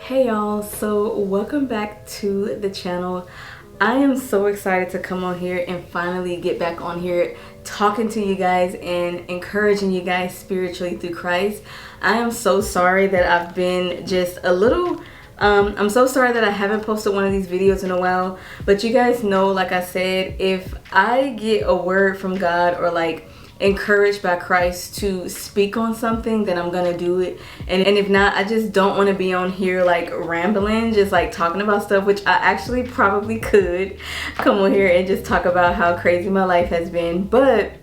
Hey y'all, so welcome back to the channel. I am so excited to come on here and finally get back on here talking to you guys and encouraging you guys spiritually through Christ. I am so sorry that I've been just a little I'm so sorry that I haven't posted one of these videos in a while, but you guys know, like I said, if I get a word from God or like encouraged by Christ to speak on something, then I'm gonna do it. And if not, I just don't want to be on here like rambling, just like talking about stuff, which I actually probably could come on here and just talk about how crazy my life has been, but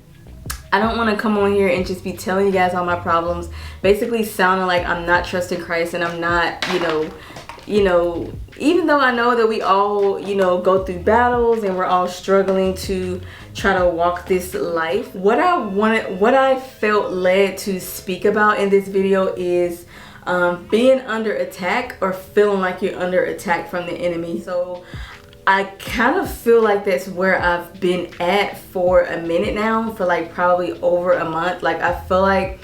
I don't want to come on here and just be telling you guys all my problems, basically sounding like I'm not trusting Christ and I'm not, even though I know that we all, go through battles and we're all struggling to try to walk this life. What I felt led to speak about in this video is being under attack or feeling like you're under attack from the enemy. So I kind of feel like that's where I've been at for a minute now, for like probably over a month. Like I feel like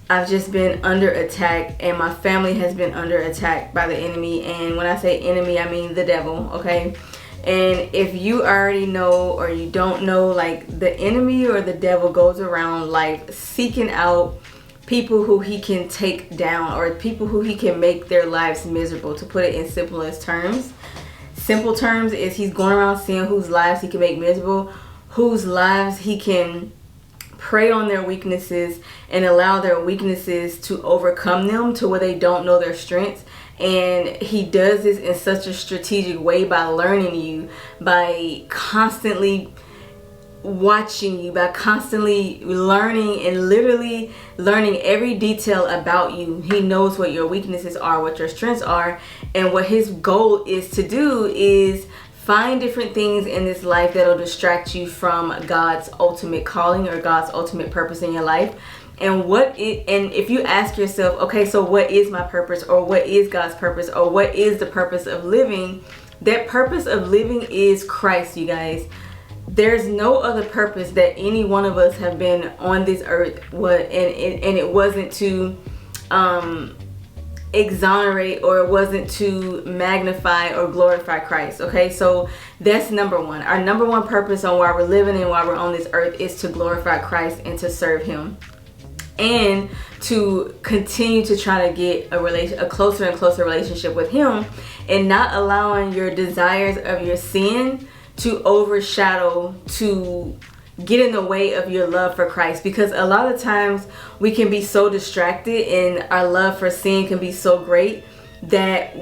I've just been under attack and my family has been under attack by the enemy. And when I say enemy, I mean the devil, okay? And if you already know or you don't know, like the enemy or the devil goes around like seeking out people who he can take down or people who he can make their lives miserable, to put it in simplest terms. Simple terms is he's going around seeing whose lives he can make miserable, whose lives he can prey on their weaknesses and allow their weaknesses to overcome them to where they don't know their strengths. And he does this in such a strategic way by learning you, by constantly watching you, by constantly learning and literally learning every detail about you. He knows what your weaknesses are, what your strengths are, and what his goal is to do is find different things in this life that'll distract you from God's ultimate calling or God's ultimate purpose in your life. And if you ask yourself, okay, so what is my purpose, or what is God's purpose, or what is the purpose of living? That purpose of living is Christ, you guys. There's no other purpose that any one of us have been on this earth, and it wasn't to exonerate, or it wasn't to magnify or glorify Christ. Okay, so that's number one. Our number one purpose on why we're living and why we're on this earth is to glorify Christ and to serve him, and to continue to try to get a closer and closer relationship with him, and not allowing your desires of your sin to overshadow, to get in the way of your love for Christ. Because a lot of times we can be so distracted and our love for sin can be so great that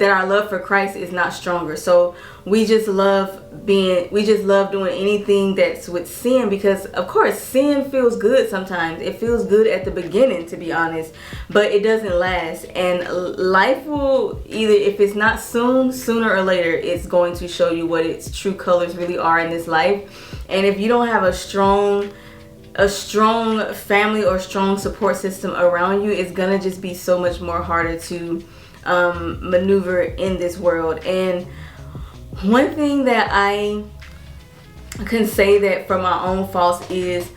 our love for Christ is not stronger. So we just love doing anything that's with sin, because of course sin feels good sometimes. It feels good at the beginning, to be honest, but it doesn't last. And life will either, if it's not sooner or later, it's going to show you what its true colors really are in this life. And if you don't have a strong family or strong support system around you, it's gonna just be so much more harder to maneuver in this world. And one thing that I can say that from my own faults is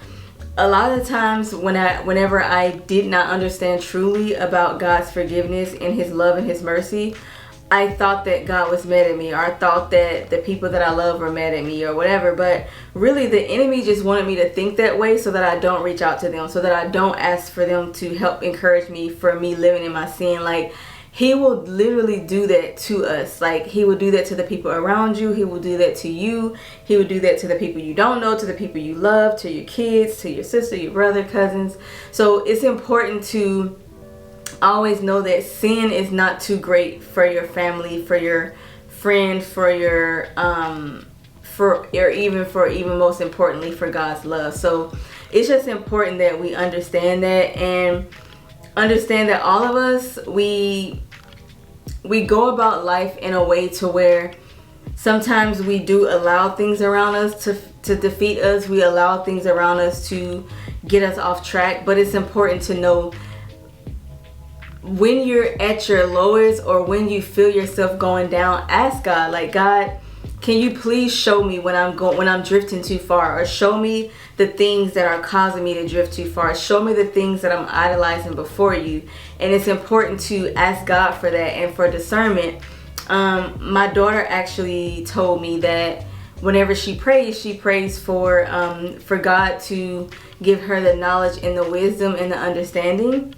a lot of times whenever I did not understand truly about God's forgiveness and his love and his mercy, I thought that God was mad at me, or I thought that the people that I love were mad at me or whatever. But really the enemy just wanted me to think that way so that I don't reach out to them, so that I don't ask for them to help encourage me for me living in my sin. Like, he will literally do that to us. Like, he will do that to the people around you. He will do that to you. He will do that to the people you don't know, to the people you love, to your kids, to your sister, your brother, cousins. So it's important to always know that sin is not too great for your family, for your friend, for your even most importantly for God's love. So it's just important that we understand that, and understand that all of us, we go about life in a way to where sometimes we do allow things around us to defeat us. We allow things around us to get us off track. But it's important to know when you're at your lowest, or when you feel yourself going down, ask God, like, God, can you please show me when I'm drifting too far, or show me the things that are causing me to drift too far. Show me the things that I'm idolizing before you. And it's important to ask God for that and for discernment. My daughter actually told me that whenever she prays for God to give her the knowledge and the wisdom and the understanding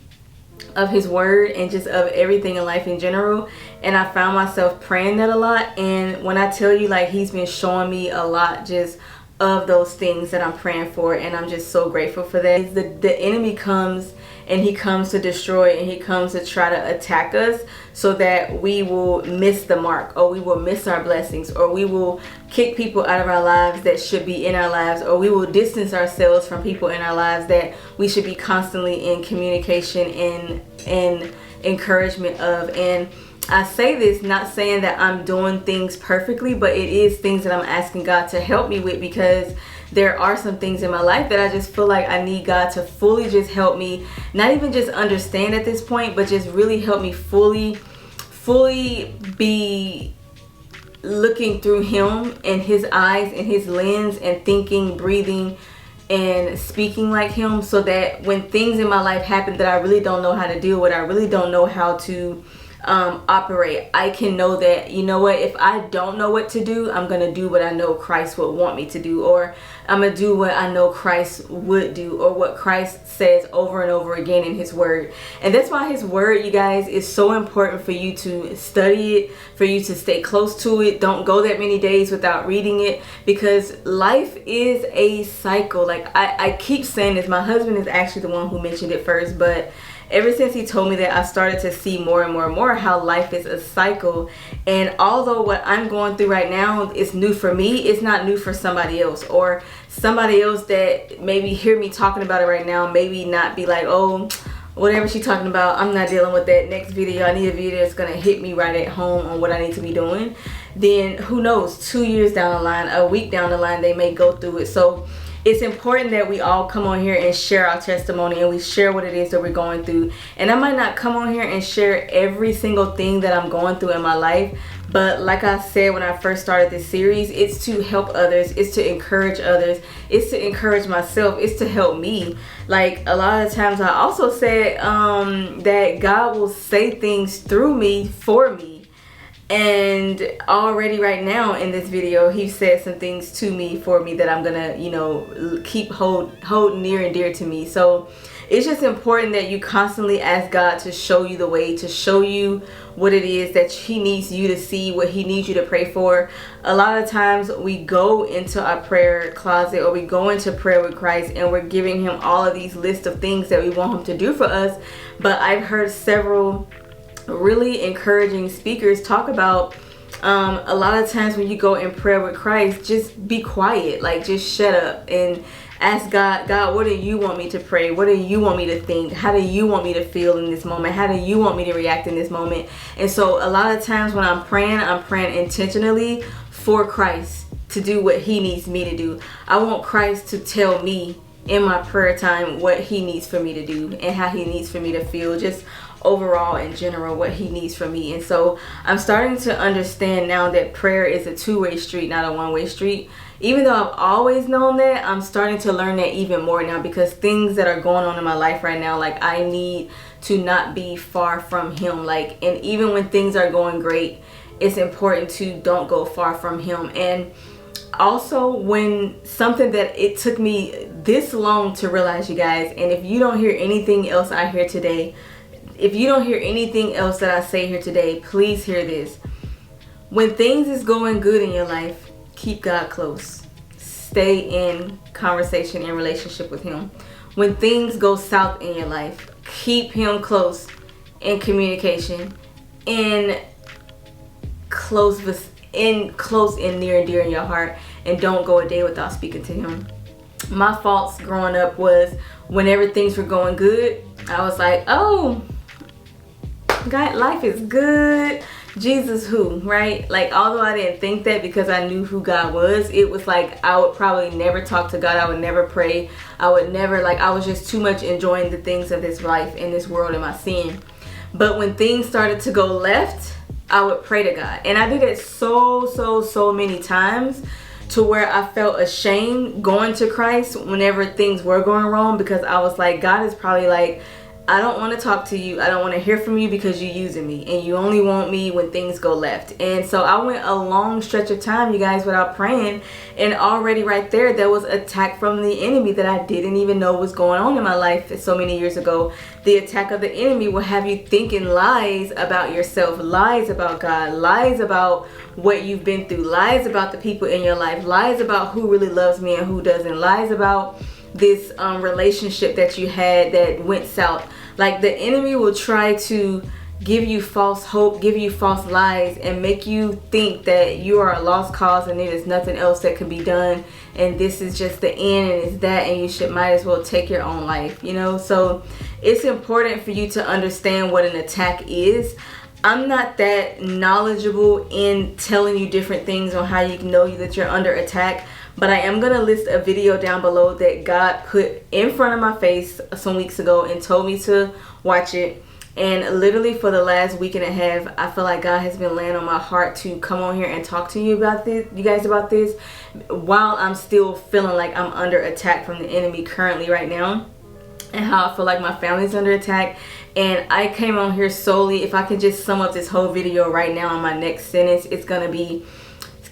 of his word and just of everything in life in general. And I found myself praying that a lot. And when I tell you, like, he's been showing me a lot just of those things that I'm praying for, and I'm just so grateful for that. The enemy comes, and he comes to destroy, and he comes to try to attack us so that we will miss the mark, or we will miss our blessings, or we will kick people out of our lives that should be in our lives, or we will distance ourselves from people in our lives that we should be constantly in communication and encouragement of. And I say this not saying that I'm doing things perfectly, but it is things that I'm asking God to help me with, because there are some things in my life that I just feel like I need God to fully just help me, not even just understand at this point, but just really help me fully be looking through him and his eyes and his lens, and thinking, breathing, and speaking like him, so that when things in my life happen that I really don't know how to deal with, I really don't know how to operate, I can know that, you know what, if I don't know what to do, I'm gonna do what I know Christ would want me to do, or I'm gonna do what I know Christ would do, or what Christ says over and over again in his word. And that's why his word, you guys, is so important for you to study it, for you to stay close to it. Don't go that many days without reading it, because life is a cycle. Like I keep saying this, my husband is actually the one who mentioned it first, but ever since he told me that, I started to see more and more and more how life is a cycle. And although what I'm going through right now is new for me, it's not new for somebody else, or somebody else that maybe hear me talking about it right now, maybe not be like, oh, whatever she's talking about, I'm not dealing with that. Next video, I need a video that's gonna hit me right at home on what I need to be doing. Then who knows, 2 years down the line, a week down the line, they may go through it. So it's important that we all come on here and share our testimony, and we share what it is that we're going through. And I might not come on here and share every single thing that I'm going through in my life, but like I said when I first started this series, it's to help others, it's to encourage others, it's to encourage myself, it's to help me. Like a lot of times I also said that God will say things through me for me. And already right now in this video, he said some things to me for me that I'm gonna, you know, keep hold near and dear to me. So it's just important that you constantly ask God to show you the way, to show you what it is that he needs you to see, what he needs you to pray for. A lot of times we go into our prayer closet, or we go into prayer with Christ, and we're giving him all of these lists of things that we want him to do for us. But I've heard several really encouraging speakers talk about a lot of times when you go in prayer with Christ, just be quiet, like just shut up and ask God, what do you want me to pray? What do you want me to think? How do you want me to feel in this moment? How do you want me to react in this moment? And so a lot of times when I'm praying intentionally for Christ to do what he needs me to do. I want Christ to tell me in my prayer time what he needs for me to do and how he needs for me to feel, just overall in general what he needs from me. And so I'm starting to understand now that prayer is a two-way street, not a one-way street. Even though I've always known that, I'm starting to learn that even more now, because things that are going on in my life right now, like I need to not be far from him. Like, and even when things are going great, it's important to don't go far from him. And also when something that it took me this long to realize, you guys, and if you don't hear anything else I hear today, if you don't hear anything else that I say here today, please hear this. When things is going good in your life, keep God close. Stay in conversation and relationship with him. When things go south in your life, keep him close in communication, in close and near and dear in your heart, and don't go a day without speaking to him. My faults growing up was whenever things were going good, I was like, oh, God, life is good. Jesus who, right? Like, although I didn't think that, because I knew who God was, it was like I would probably never talk to God. I would never pray. I would never, like, I was just too much enjoying the things of this life and this world and my sin. But when things started to go left, I would pray to God. And I did it so many times to where I felt ashamed going to Christ whenever things were going wrong, because I was like, God is probably like, I don't want to talk to you. I don't want to hear from you because you're using me and you only want me when things go left. And so I went a long stretch of time, you guys, without praying. And already right there was attack from the enemy that I didn't even know was going on in my life so many years ago. The attack of the enemy will have you thinking lies about yourself, lies about God, lies about what you've been through, lies about the people in your life, lies about who really loves me and who doesn't, lies about this relationship that you had that went south. Like, the enemy will try to give you false hope, give you false lies, and make you think that you are a lost cause and there's nothing else that can be done, and this is just the end and it's that, and you might as well take your own life, you know. So it's important for you to understand what an attack is. I'm not that knowledgeable in telling you different things on how you can know that you're under attack, but I am going to list a video down below that God put in front of my face some weeks ago and told me to watch it. And literally for the last week and a half, I feel like God has been laying on my heart to come on here and talk to you about this, you guys, about this, while I'm still feeling like I'm under attack from the enemy currently right now, and how I feel like my family's under attack. And I came on here solely, if I could just sum up this whole video right now in my next sentence, it's going to be: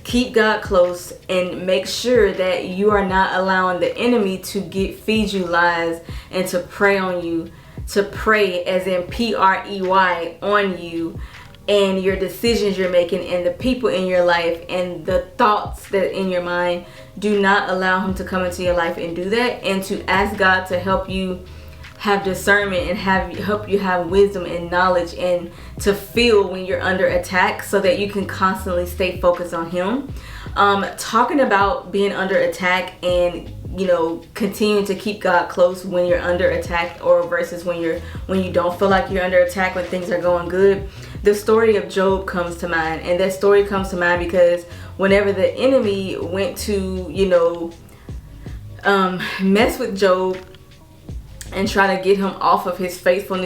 keep God close and make sure that you are not allowing the enemy to feed you lies and to prey on you, to prey as in P-R-E-Y on you, and your decisions you're making and the people in your life and the thoughts that in your mind. Do not allow him to come into your life and do that, and to ask God to help you have discernment and help you have wisdom and knowledge, and to feel when you're under attack so that you can constantly stay focused on him. Talking about being under attack and, you know, continuing to keep God close when you're under attack, or versus when you don't feel like you're under attack, when things are going good. The story of Job comes to mind, and that story comes to mind because whenever the enemy went to, you know, mess with Job and try to get him off of his faithful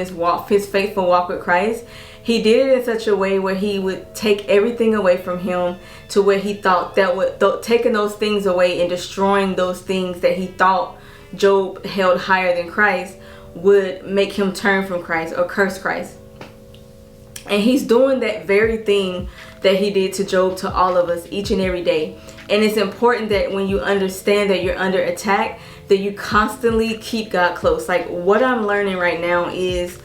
walk with Christ, he did it in such a way where he would take everything away from him, to where he thought that taking those things away and destroying those things that he thought Job held higher than Christ would make him turn from Christ or curse Christ. And he's doing that very thing that he did to Job to all of us each and every day. And it's important that when you understand that you're under attack, that you constantly keep God close. Like, what I'm learning right now is,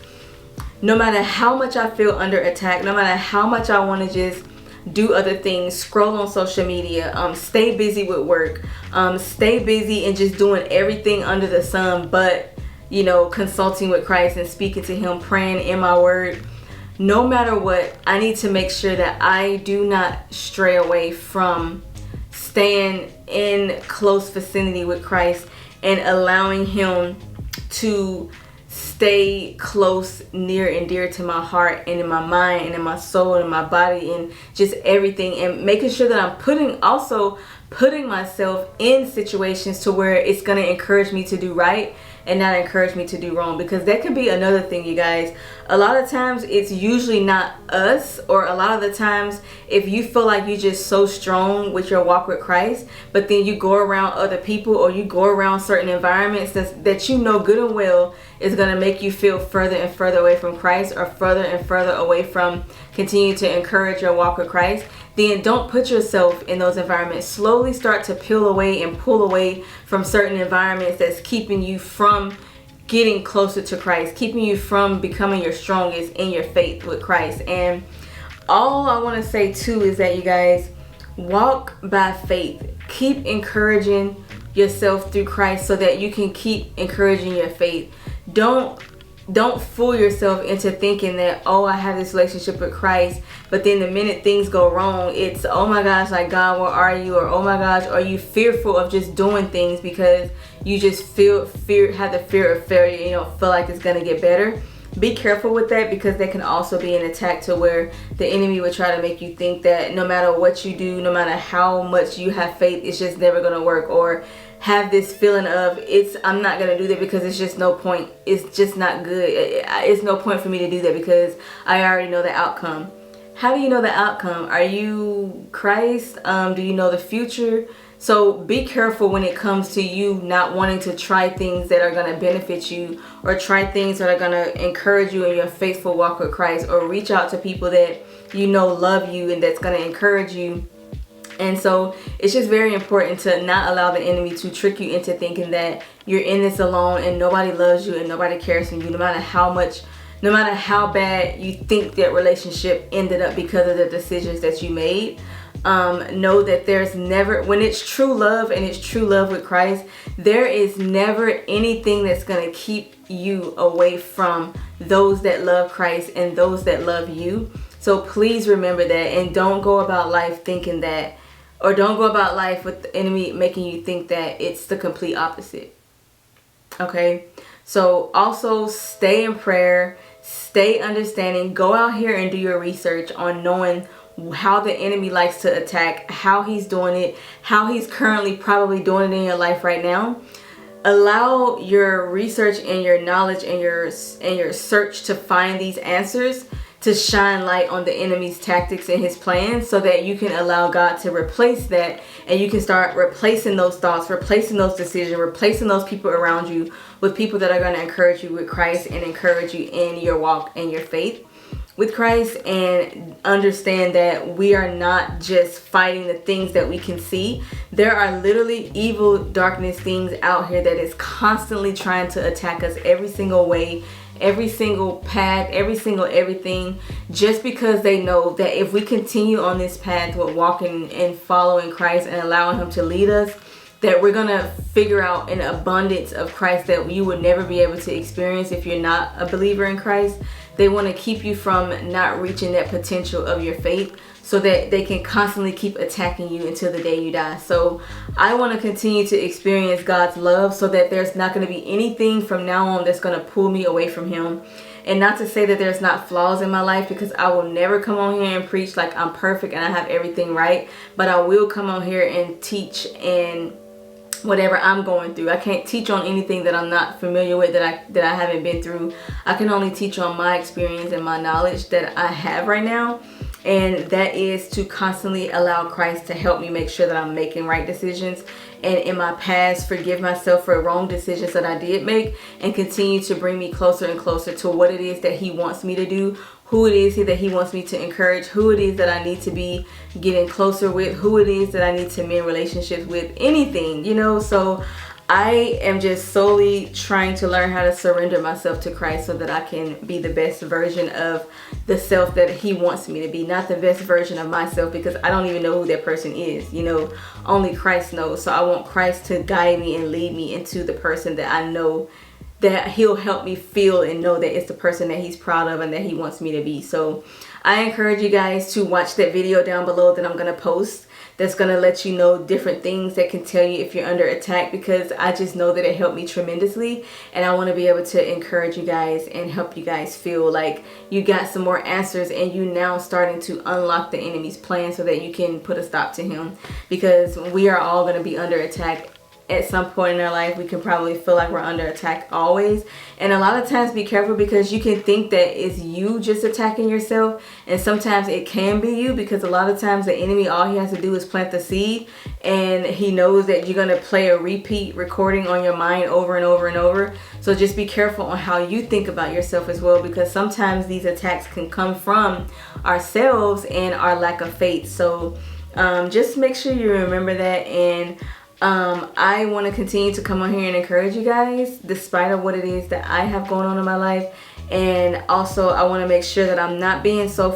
no matter how much I feel under attack, no matter how much I want to just do other things, scroll on social media, stay busy with work, stay busy and just doing everything under the sun, but, you know, consulting with Christ and speaking to him, praying in my word, no matter what, I need to make sure that I do not stray away from staying in close vicinity with Christ and allowing him to stay close, near and dear to my heart and in my mind and in my soul and in my body and just everything, and making sure that I'm putting myself in situations to where it's going to encourage me to do right and not encourage me to do wrong. Because that could be another thing, you guys. A lot of times it's usually not us, or a lot of the times if you feel like you're just so strong with your walk with Christ, but then you go around other people or you go around certain environments that you know good and well is going to make you feel further and further away from Christ, or further and further away from continuing to encourage your walk with Christ, then don't put yourself in those environments. Slowly start to peel away and pull away from certain environments that's keeping you from getting closer to Christ, keeping you from becoming your strongest in your faith with Christ. And all I want to say too is that, you guys, walk by faith. Keep encouraging yourself through Christ so that you can keep encouraging your faith. Don't fool yourself into thinking that, oh, I have this relationship with Christ, but then the minute things go wrong, it's, oh my gosh, like, God, where are you? Or, oh my gosh, are you fearful of just doing things because you just have the fear of failure, you know, feel like it's gonna get better? Be careful with that, because that can also be an attack to where the enemy would try to make you think that no matter what you do, no matter how much you have faith, it's just never gonna work, or have this feeling of, I'm not gonna do that because it's just no point, it's just not good, it's no point for me to do that because I already know the outcome. how do you know the outcome? Are you Christ? Do you know the future? So be careful when it comes to you not wanting to try things that are going to benefit you, or try things that are going to encourage you in your faithful walk with Christ, or reach out to people that you know love you and that's going to encourage you. And so it's just very important to not allow the enemy to trick you into thinking that you're in this alone and nobody loves you and nobody cares for you, no matter how bad you think that relationship ended up because of the decisions that you made. Know that there's never, when it's true love and it's true love with Christ, there is never anything that's going to keep you away from those that love Christ and those that love you. So please remember that, and don't go about life thinking that, or don't go about life with the enemy making you think that it's the complete opposite. Okay? So also stay in prayer, stay understanding, go out here and do your research on knowing how the enemy likes to attack, how he's doing it, how he's currently probably doing it in your life right now. Allow your research and your knowledge and your search to find these answers to shine light on the enemy's tactics and his plans, so that you can allow God to replace that, and you can start replacing those thoughts, replacing those decisions, replacing those people around you with people that are going to encourage you with Christ and encourage you in your walk and your faith with Christ. And understand that we are not just fighting the things that we can see. There are literally evil darkness things out here that is constantly trying to attack us every single way, every single path, every single everything, just because they know that if we continue on this path with walking and following Christ and allowing him to lead us, that we're gonna figure out an abundance of Christ that you would never be able to experience if you're not a believer in Christ. They want to keep you from not reaching that potential of your faith, so that they can constantly keep attacking you until the day you die. So I want to continue to experience God's love, so that there's not going to be anything from now on that's going to pull me away from him. And not to say that there's not flaws in my life, because I will never come on here and preach like I'm perfect and I have everything right. But I will come on here and teach and whatever I'm going through. I can't teach on anything that I'm not familiar with, that I haven't been through. I can only teach on my experience and my knowledge that I have right now. And that is to constantly allow Christ to help me make sure that I'm making right decisions, and in my past forgive myself for wrong decisions that I did make, and continue to bring me closer and closer to what it is that he wants me to do, who it is that he wants me to encourage, who it is that I need to be getting closer with, who it is that I need to mend relationships with, anything, you know. So I am just solely trying to learn how to surrender myself to Christ, so that I can be the best version of the self that he wants me to be, not the best version of myself, because I don't even know who that person is, you know. Only Christ knows. So I want Christ to guide me and lead me into the person that I know that he'll help me feel and know that it's the person that he's proud of and that he wants me to be. So I encourage you guys to watch that video down below that I'm going to post, that's going to let you know different things that can tell you if you're under attack, because I just know that it helped me tremendously, and I want to be able to encourage you guys and help you guys feel like you got some more answers, and you now starting to unlock the enemy's plan so that you can put a stop to him, because we are all going to be under attack at some point in our life. We can probably feel like we're under attack always, and a lot of times be careful, because you can think that it's you just attacking yourself, and sometimes it can be you, because a lot of times the enemy, all he has to do is plant the seed, and he knows that you're going to play a repeat recording on your mind over and over and over. So just be careful on how you think about yourself as well, because sometimes these attacks can come from ourselves and our lack of faith. So just make sure you remember that. And I want to continue to come on here and encourage you guys despite of what it is that I have going on in my life. And also I want to make sure that I'm not being so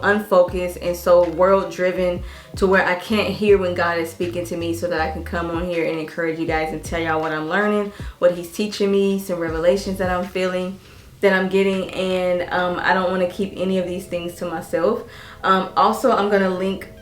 unfocused and so world driven to where I can't hear when God is speaking to me, so that I can come on here and encourage you guys and tell y'all what I'm learning, what he's teaching me, some revelations that I'm feeling, that I'm getting. And I don't want to keep any of these things to myself. Also, I'm going to link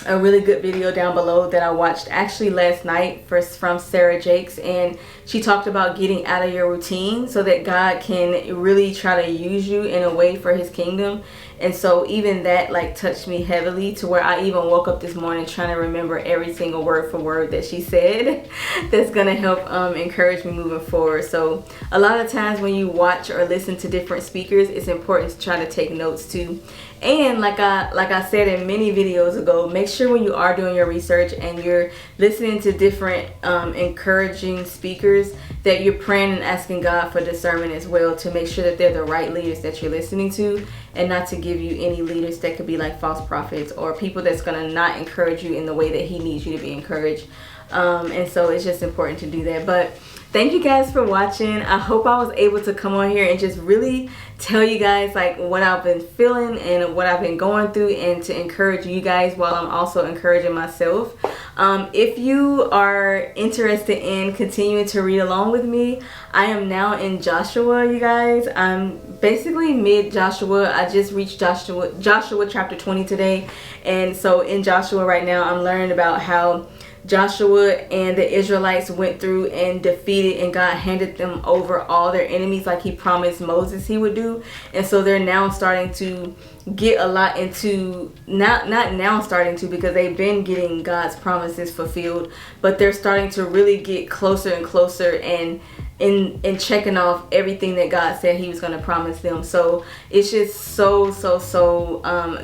a really good video down below that I watched actually last night from Sarah Jakes, and she talked about getting out of your routine so that God can really try to use you in a way for his kingdom. And so even that like touched me heavily, to where I even woke up this morning trying to remember every single word for word that she said. That's gonna help encourage me moving forward. So a lot of times when you watch or listen to different speakers, it's important to try to take notes too. And like I said in many videos ago, make sure when you are doing your research and you're listening to different encouraging speakers, that you're praying and asking God for discernment as well, to make sure that they're the right leaders that you're listening to, and not to give you any leaders that could be like false prophets or people that's gonna not encourage you in the way that he needs you to be encouraged. And so it's just important to do that. But thank you guys for watching. I hope I was able to come on here and just really tell you guys like what I've been feeling and what I've been going through, and to encourage you guys while I'm also encouraging myself. If you are interested in continuing to read along with me, I am now in Joshua, you guys. I'm basically mid Joshua. I just reached Joshua chapter 20 today. And so in Joshua right now, I'm learning about how Joshua and the Israelites went through and defeated, and God handed them over all their enemies like he promised Moses he would do. And so they're now starting to get a lot into, not now starting to, because they've been getting God's promises fulfilled, but they're starting to really get closer and closer and in checking off everything that God said he was going to promise them. So it's just so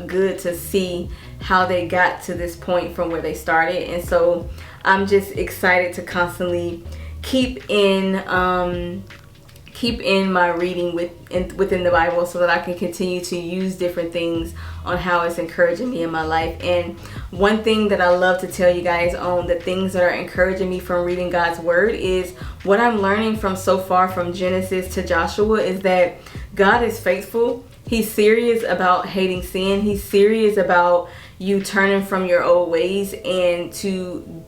good to see how they got to this point from where they started. And so I'm just excited to constantly keep in my reading within the Bible, so that I can continue to use different things on how it's encouraging me in my life. And one thing that I love to tell you guys on the things that are encouraging me from reading God's word is what I'm learning from so far from Genesis to Joshua is that God is faithful. He's serious about hating sin. He's serious about you turning from your old ways and to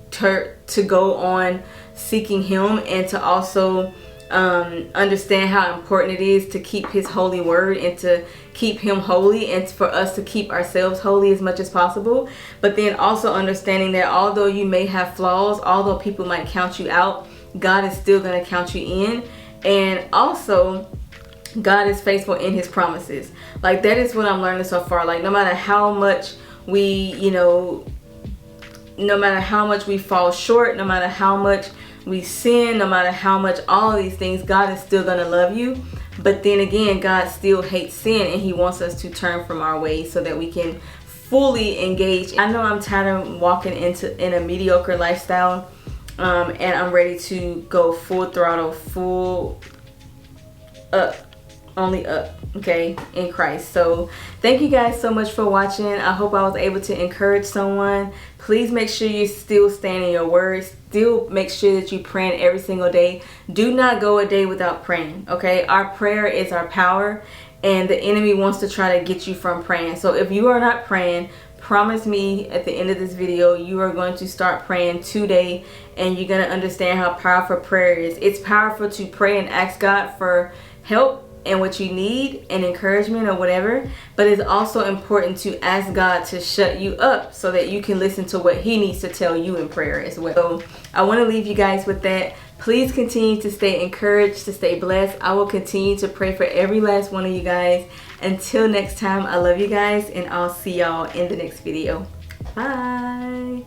go on seeking him, and to also understand how important it is to keep his holy word and to keep him holy, and for us to keep ourselves holy as much as possible. But then also understanding that although you may have flaws, although people might count you out, God is still going to count you in. And also God is faithful in his promises. Like, that is what I'm learning so far. Like, no matter how much we, no matter how much we fall short, no matter how much we sin, no matter how much all of these things, God is still gonna love you. But then again, God still hates sin, and he wants us to turn from our ways so that we can fully engage. I know I'm tired of walking in a mediocre lifestyle, and I'm ready to go full throttle, full up, only up, okay, in Christ. So thank you guys so much for watching. I hope I was able to encourage someone. Please make sure you still stand in your words. Still make sure that you praying every single day. Do not go a day without praying, okay? Our prayer is our power, and the enemy wants to try to get you from praying. So if you are not praying, promise me at the end of this video you are going to start praying today, and you're going to understand how powerful prayer is. It's powerful to pray and ask God for help and what you need and encouragement or whatever, but it's also important to ask God to shut you up so that you can listen to what he needs to tell you in prayer as well. So I want to leave you guys with that. Please continue to stay encouraged, to stay blessed. I will continue to pray for every last one of you guys. Until next time, I love you guys, and I'll see y'all in the next video. Bye.